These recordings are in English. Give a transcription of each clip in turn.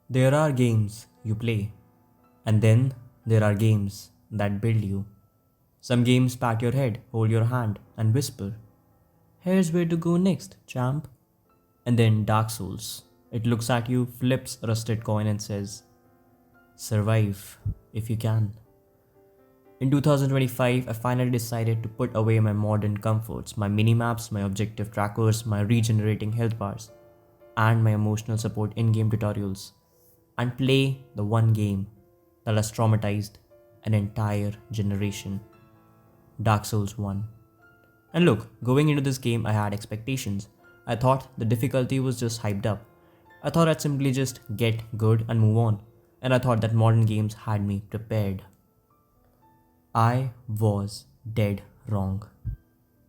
There are games you play, and then there are games that build you. Some games pat your head, hold your hand, and whisper, "Here's where to go next, champ." And then Dark Souls. It looks at you, flips a rusted coin, and says, "Survive if you can." In 2025, I finally decided to put away my modern comforts, my minimaps, my objective trackers, my regenerating health bars, and my emotional support in game tutorials, and play the one game that has traumatized an entire generation: Dark Souls 1. And look, going into this game, I had expectations. I thought the difficulty was just hyped up. I thought I'd simply just get good and move on. And I thought that modern games had me prepared. I was dead wrong.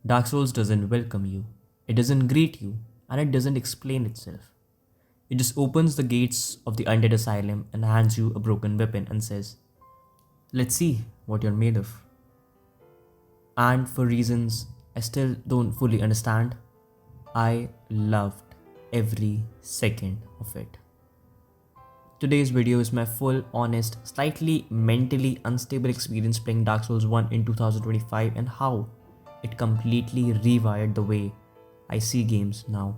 Dark Souls doesn't welcome you, it doesn't greet you, and it doesn't explain itself. It just opens the gates of the undead asylum and hands you a broken weapon and says, "Let's see what you're made of." And for reasons I still don't fully understand, I loved every second of it. Today's video is my full, honest, slightly mentally unstable experience playing Dark Souls 1 in 2025 and how it completely rewired the way I see games now.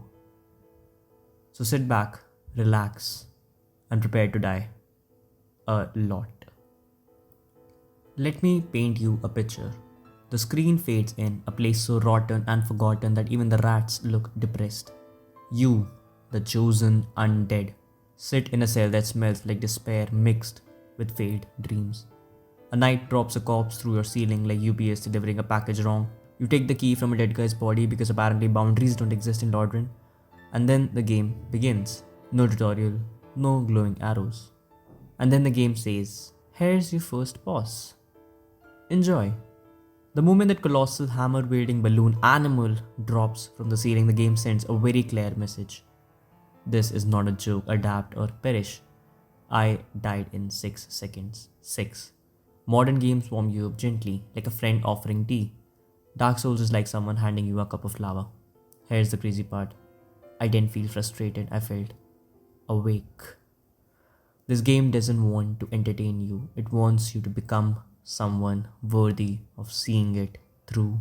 So sit back, relax, and prepare to die. A lot. Let me paint you a picture. The screen fades in, a place so rotten and forgotten that even the rats look depressed. You, the chosen undead, sit in a cell that smells like despair mixed with failed dreams. A knight drops a corpse through your ceiling like UPS delivering a package wrong. You take the key from a dead guy's body because apparently boundaries don't exist in Lordran. And then the game begins. No tutorial, no glowing arrows. And then the game says, "Here's your first boss. Enjoy." The moment that colossal hammer-wielding balloon animal drops from the ceiling, the game sends a very clear message. This is not a joke, adapt or perish. I died in 6 seconds. 6. Modern games warm you up gently, like a friend offering tea. Dark Souls is like someone handing you a cup of lava. Here's the crazy part. I didn't feel frustrated, I felt awake. This game doesn't want to entertain you, it wants you to become someone worthy of seeing it through.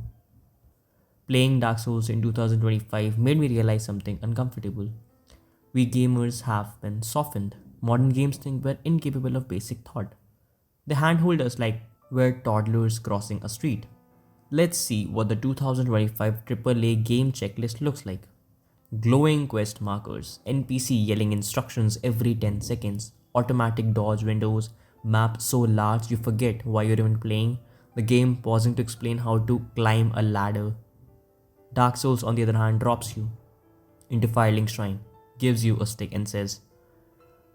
Playing Dark Souls in 2025 made me realize something uncomfortable. We gamers have been softened. Modern games think we're incapable of basic thought. They handhold us like we're toddlers crossing a street. Let's see what the 2025 AAA game checklist looks like. Glowing quest markers, NPC yelling instructions every 10 seconds, automatic dodge windows, map so large you forget why you're even playing, the game pausing to explain how to climb a ladder. Dark Souls, on the other hand, drops you into Firelink Shrine, gives you a stick and says,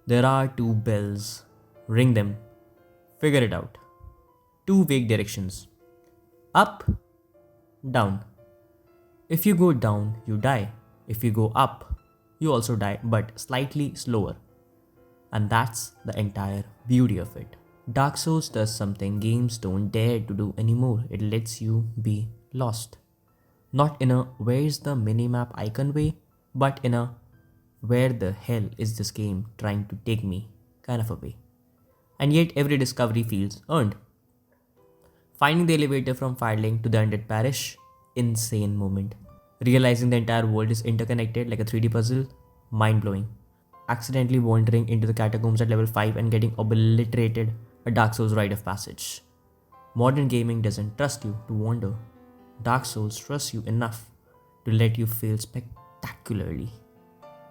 "There are 2 bells. Ring them. Figure it out." 2 vague directions. Up, down. If you go down, you die. If you go up, you also die, but slightly slower. And that's the entire beauty of it. Dark Souls does something games don't dare to do anymore. It lets you be lost. Not in a "where's the minimap icon" way, but in a "where the hell is this game trying to take me" kind of a way. And yet every discovery feels earned. Finding the elevator from Firelink to the undead parish, insane moment. Realizing the entire world is interconnected like a 3D puzzle, mind-blowing. Accidentally wandering into the catacombs at level 5 and getting obliterated, a Dark Souls rite of passage. Modern gaming doesn't trust you to wander. Dark Souls trusts you enough to let you fail spectacularly.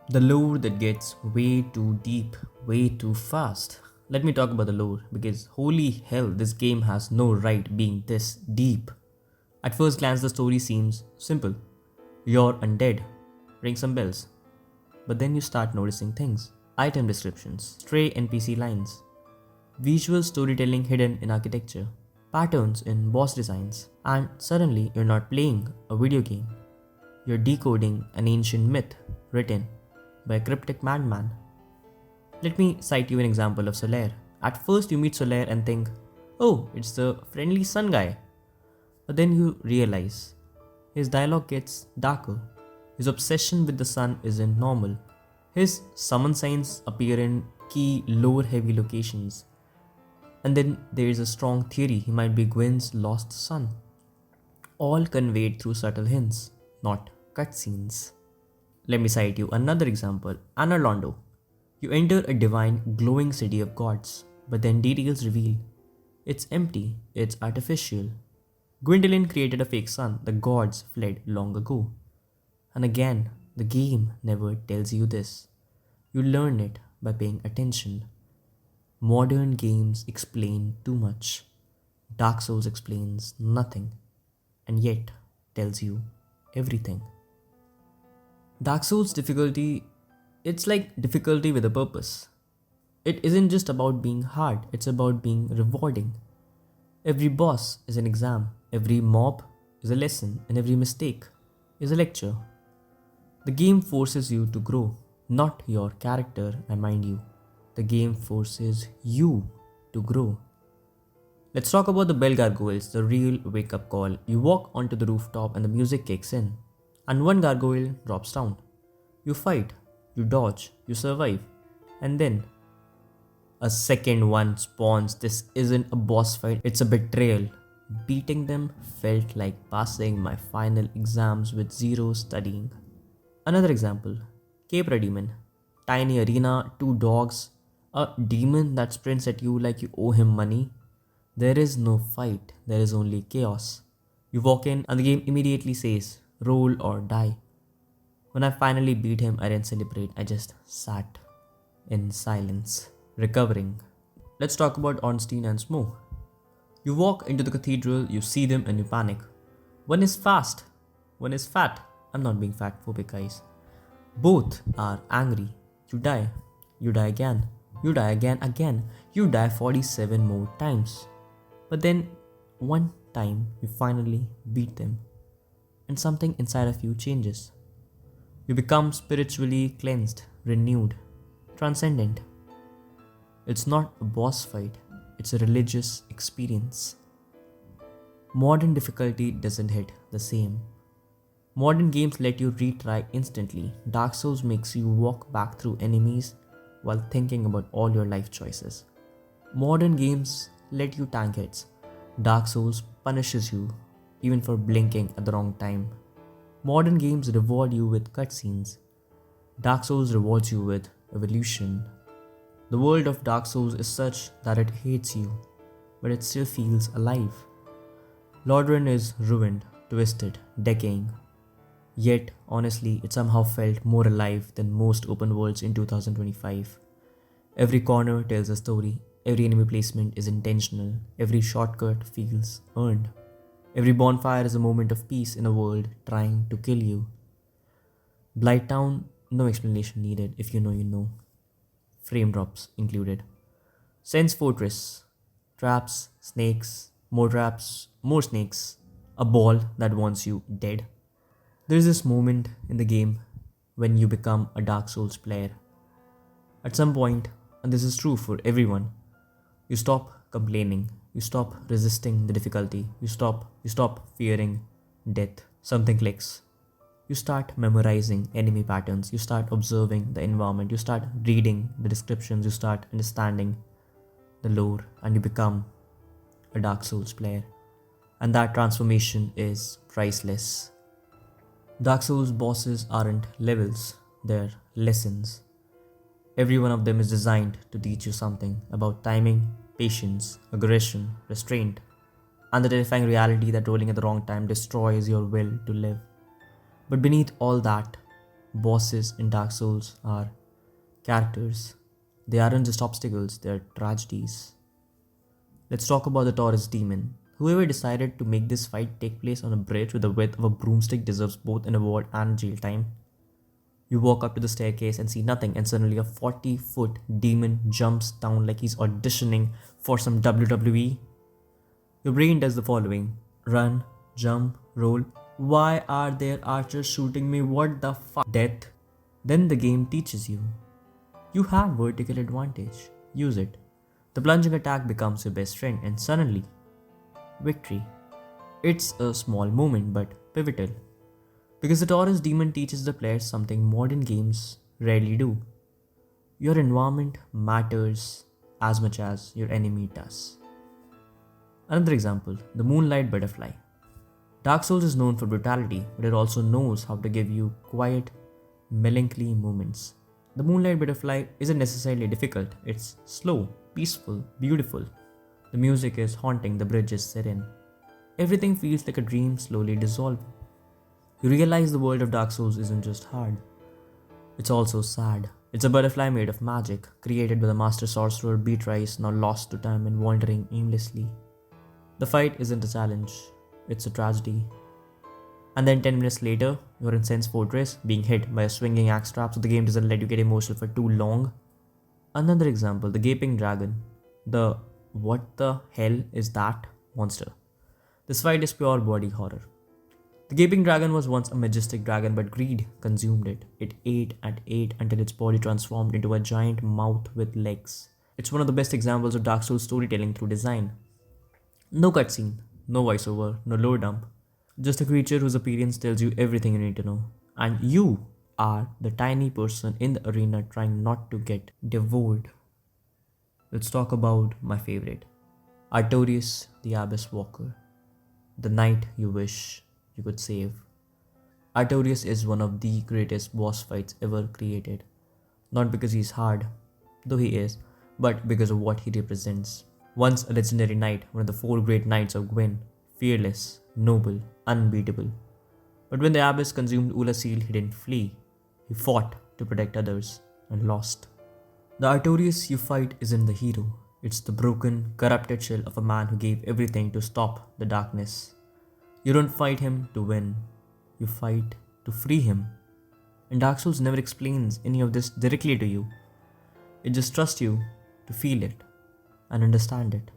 The lore that gets way too deep, way too fast. Let me talk about the lore, because holy hell, this game has no right being this deep. At first glance, the story seems simple. You're undead, ring some bells. But then you start noticing things. Item descriptions, stray NPC lines, visual storytelling hidden in architecture, patterns in boss designs, and suddenly you're not playing a video game. You're decoding an ancient myth written by a cryptic madman. Let me cite you an example of Solaire. At first you meet Solaire and think, "Oh, it's the friendly sun guy." But then you realize his dialogue gets darker. His obsession with the sun isn't normal. His summon signs appear in key lore heavy locations. And then there is a strong theory he might be Gwen's lost son. All conveyed through subtle hints, not cutscenes. Let me cite you another example. Anna Londo. You enter a divine, glowing city of gods, but then details reveal it's empty, it's artificial. Gwendolyn created a fake son, the gods fled long ago. And again, the game never tells you this. You learn it by paying attention. Modern games explain too much. Dark Souls explains nothing, and yet tells you everything. Dark Souls difficulty, it's like difficulty with a purpose. It isn't just about being hard, it's about being rewarding. Every boss is an exam, every mob is a lesson, and every mistake is a lecture. The game forces you to grow, not your character, I mind you. The game forces you to grow. Let's talk about the bell gargoyles, the real wake up call. You walk onto the rooftop and the music kicks in, and one gargoyle drops down. You fight, you dodge, you survive, and then a second one spawns. This isn't a boss fight, it's a betrayal. Beating them felt like passing my final exams with zero studying. Another example, Cape Demon. Tiny arena, two dogs, a demon that sprints at you like you owe him money. There is no fight, there is only chaos. You walk in and the game immediately says, roll or die. When I finally beat him, I didn't celebrate, I just sat in silence, recovering. Let's talk about Ornstein and Smough. You walk into the cathedral, you see them and you panic. One is fast, one is fat. I'm not being fat phobic, guys. Both are angry. You die again, you die again, you die 47 more times. But then, one time you finally beat them, and something inside of you changes. You become spiritually cleansed, renewed, transcendent. It's not a boss fight, it's a religious experience. Modern difficulty doesn't hit the same. Modern games let you retry instantly. Dark Souls makes you walk back through enemies while thinking about all your life choices. Modern games let you tank hits. Dark Souls punishes you even for blinking at the wrong time. Modern games reward you with cutscenes. Dark Souls rewards you with evolution. The world of Dark Souls is such that it hates you, but it still feels alive. Lordran is ruined, twisted, decaying. Yet, honestly, it somehow felt more alive than most open worlds in 2025. Every corner tells a story, every enemy placement is intentional, every shortcut feels earned. Every bonfire is a moment of peace in a world trying to kill you. Blighttown, no explanation needed. If you know, you know. Frame drops included. Sense Fortress, traps, snakes, more snakes, a ball that wants you dead. There is this moment in the game when you become a Dark Souls player. At some point, and this is true for everyone, you stop complaining, you stop resisting the difficulty, you stop fearing death. Something clicks. You start memorizing enemy patterns, you start observing the environment, you start reading the descriptions, you start understanding the lore, and you become a Dark Souls player. And that transformation is priceless. Dark Souls bosses aren't levels, they're lessons. Every one of them is designed to teach you something about timing, patience, aggression, restraint, and the terrifying reality that rolling at the wrong time destroys your will to live. But beneath all that, bosses in Dark Souls are characters. They aren't just obstacles, they're tragedies. Let's talk about the Taurus demon. Whoever decided to make this fight take place on a bridge with the width of a broomstick deserves both an award and jail time. You walk up to the staircase and see nothing, and suddenly a 40-foot demon jumps down like he's auditioning for some WWE. Your brain does the following: run, jump, roll. Why are there archers shooting me? What the fuck? Death. Then the game teaches you. You have vertical advantage. Use it. The plunging attack becomes your best friend, and suddenly, victory. It's a small moment but pivotal. Because the Taurus demon teaches the players something modern games rarely do. Your environment matters as much as your enemy does. Another example, the moonlight butterfly. Dark Souls is known for brutality, but it also knows how to give you quiet, melancholy moments. The moonlight butterfly isn't necessarily difficult, it's slow, peaceful, beautiful. The music is haunting, the bridge is serene. Everything feels like a dream slowly dissolving. You realize the world of Dark Souls isn't just hard, it's also sad. It's a butterfly made of magic, created by the master sorcerer Beatrice, now lost to time and wandering aimlessly. The fight isn't a challenge, it's a tragedy. And then 10 minutes later, you're in Sen's Fortress, being hit by a swinging axe trap so the game doesn't let you get emotional for too long. Another example, the Gaping Dragon. The what the hell is that monster? This fight is pure body horror. The Gaping Dragon was once a majestic dragon, but greed consumed it. It ate and ate until its body transformed into a giant mouth with legs. It's one of the best examples of Dark Souls storytelling through design. No cutscene, no voiceover, no lore dump. Just a creature whose appearance tells you everything you need to know. And you are the tiny person in the arena trying not to get devoured. Let's talk about my favorite, Artorias the Abyss Walker, the knight you wish you could save. Artorias is one of the greatest boss fights ever created. Not because he's hard, though he is, but because of what he represents. Once a legendary knight, one of the four great knights of Gwyn, fearless, noble, unbeatable. But when the Abyss consumed Ulasil, he didn't flee. He fought to protect others and lost. The Artorias you fight isn't the hero. It's the broken, corrupted shell of a man who gave everything to stop the darkness. You don't fight him to win. You fight to free him. And Dark Souls never explains any of this directly to you. It just trusts you to feel it and understand it.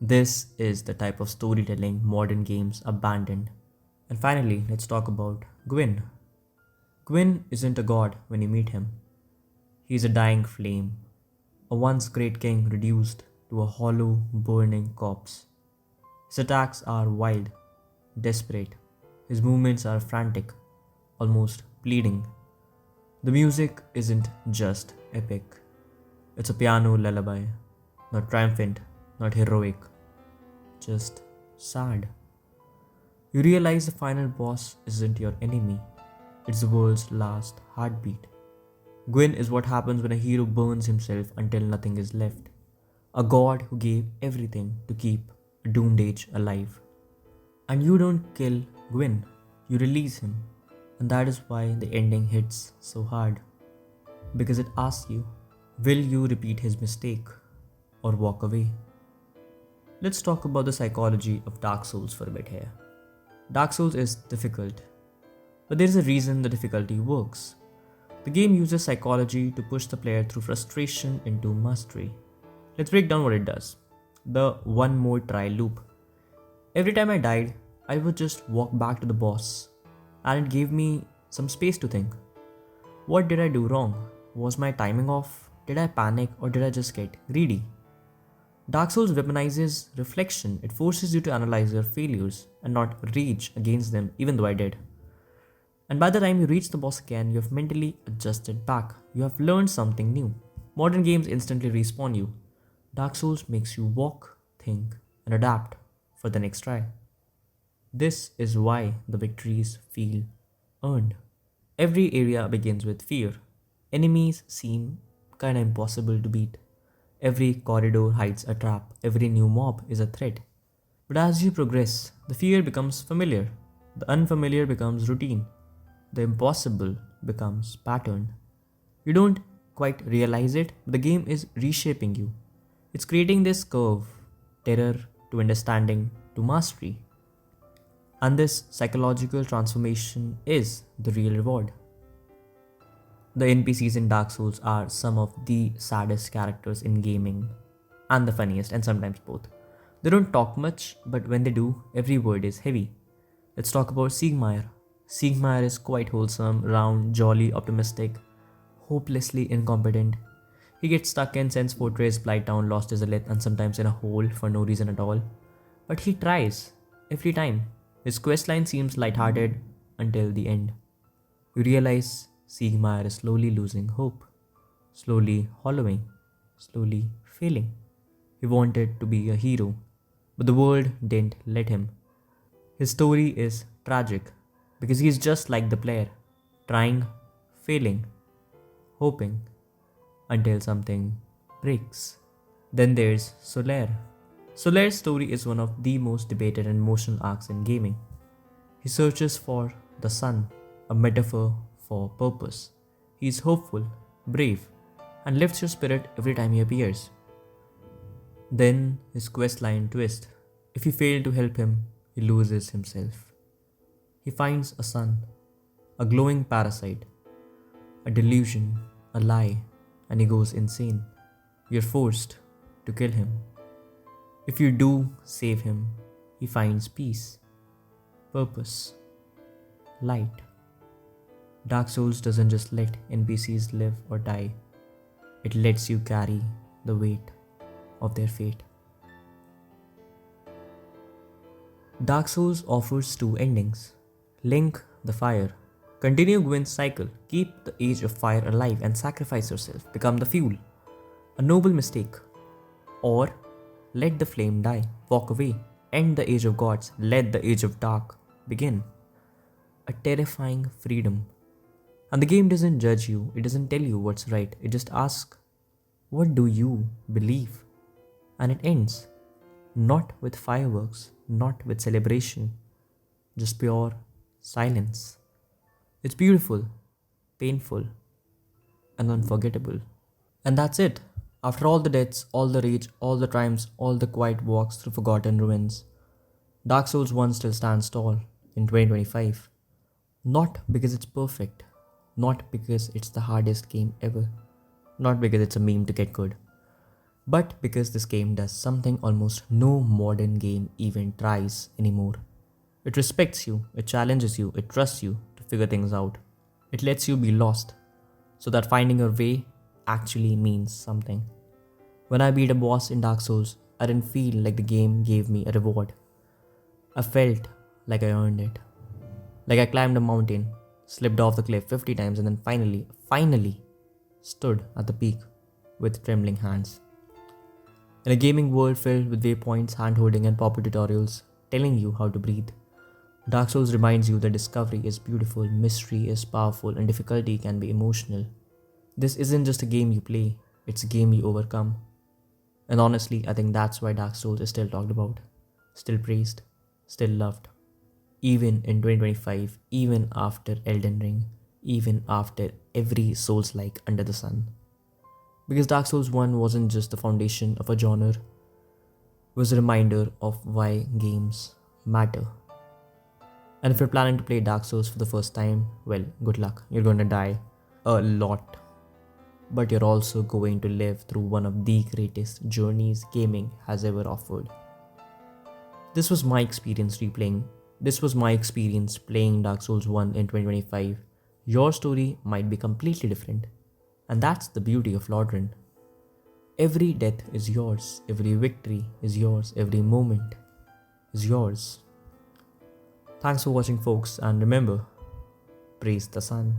This is the type of storytelling modern games abandoned. And finally, let's talk about Gwyn. Gwyn isn't a god when you meet him. He is a dying flame, a once great king reduced to a hollow, burning corpse. His attacks are wild, desperate. His movements are frantic, almost pleading. The music isn't just epic. It's a piano lullaby, not triumphant, not heroic, just sad. You realize the final boss isn't your enemy, it's the world's last heartbeat. Gwyn is what happens when a hero burns himself until nothing is left. A god who gave everything to keep a doomed age alive. And you don't kill Gwyn, you release him. And that is why the ending hits so hard. Because it asks you, will you repeat his mistake or walk away? Let's talk about the psychology of Dark Souls for a bit here. Dark Souls is difficult, but there is a reason the difficulty works. The game uses psychology to push the player through frustration into mastery. Let's break down what it does. The one more try loop. Every time I died, I would just walk back to the boss, and it gave me some space to think. What did I do wrong? Was my timing off? Did I panic or did I just get greedy? Dark Souls weaponizes reflection. It forces you to analyze your failures and not rage against them, even though I did. And by the time you reach the boss again, you have mentally adjusted back. You have learned something new. Modern games instantly respawn you. Dark Souls makes you walk, think, and adapt for the next try. This is why the victories feel earned. Every area begins with fear. Enemies seem kinda impossible to beat. Every corridor hides a trap. Every new mob is a threat. But as you progress, the fear becomes familiar. The unfamiliar becomes routine. The impossible becomes pattern. You don't quite realize it, but the game is reshaping you. It's creating this curve, terror to understanding to mastery. And this psychological transformation is the real reward. The NPCs in Dark Souls are some of the saddest characters in gaming, and the funniest, and sometimes both. They don't talk much, but when they do, every word is heavy. Let's talk about Siegmeyer. Siegmeyer is quite wholesome, round, jolly, optimistic, hopelessly incompetent. He gets stuck in Sen's Fortress, Blighttown, Lost Izalith, and sometimes in a hole for no reason at all. But he tries, every time. His questline seems lighthearted until the end. You realize Siegmeyer is slowly losing hope. slowly hollowing, slowly failing. He wanted to be a hero, but the world didn't let him. His story is tragic because he's just like the player, trying, failing, hoping until something breaks. Then there's Solaire. Solaire's story is one of the most debated and emotional arcs in gaming. He searches for the sun, a metaphor for purpose. He is hopeful, brave, and lifts your spirit every time he appears. Then his questline twist. If you fail to help him, he loses himself. He finds a sun, a glowing parasite, a delusion, a lie, and he goes insane. You're forced to kill him. If you do save him, he finds peace, purpose, light. Dark Souls doesn't just let NPCs live or die, it lets you carry the weight of their fate. Dark Souls offers two endings. Link the fire. Continue Gwyn's cycle. Keep the age of fire alive and sacrifice yourself. Become the fuel. A noble mistake. Or let the flame die. Walk away. End the age of gods. Let the age of dark begin. A terrifying freedom. And the game doesn't judge you. It doesn't tell you what's right. It just asks, what do you believe? And it ends. Not with fireworks. Not with celebration. Just pure silence. It's beautiful, painful, and unforgettable. And that's it. After all the deaths, all the rage, all the triumphs, all the quiet walks through forgotten ruins, Dark Souls 1 still stands tall in 2025. Not because it's perfect, not because it's the hardest game ever, not because it's a meme to get good, but because this game does something almost no modern game even tries anymore. It respects you, it challenges you, it trusts you to figure things out. It lets you be lost so that finding your way actually means something. When I beat a boss in Dark Souls, I didn't feel like the game gave me a reward. I felt like I earned it. Like I climbed a mountain, slipped off the cliff 50 times and then finally stood at the peak with trembling hands. In a gaming world filled with waypoints, hand-holding and proper tutorials telling you how to breathe, Dark Souls reminds you that discovery is beautiful, mystery is powerful, and difficulty can be emotional. This isn't just a game you play, it's a game you overcome. And honestly, I think that's why Dark Souls is still talked about, still praised, still loved. Even in 2025, even after Elden Ring, even after every Soulslike under the sun. Because Dark Souls 1 wasn't just the foundation of a genre, it was a reminder of why games matter. And if you're planning to play Dark Souls for the first time, well, good luck. You're going to die a lot. But you're also going to live through one of the greatest journeys gaming has ever offered. This was my experience replaying. This was my experience playing Dark Souls 1 in 2025. Your story might be completely different. And that's the beauty of Lordran. Every death is yours. Every victory is yours. Every moment is yours. Thanks for watching, folks, and remember, praise the sun.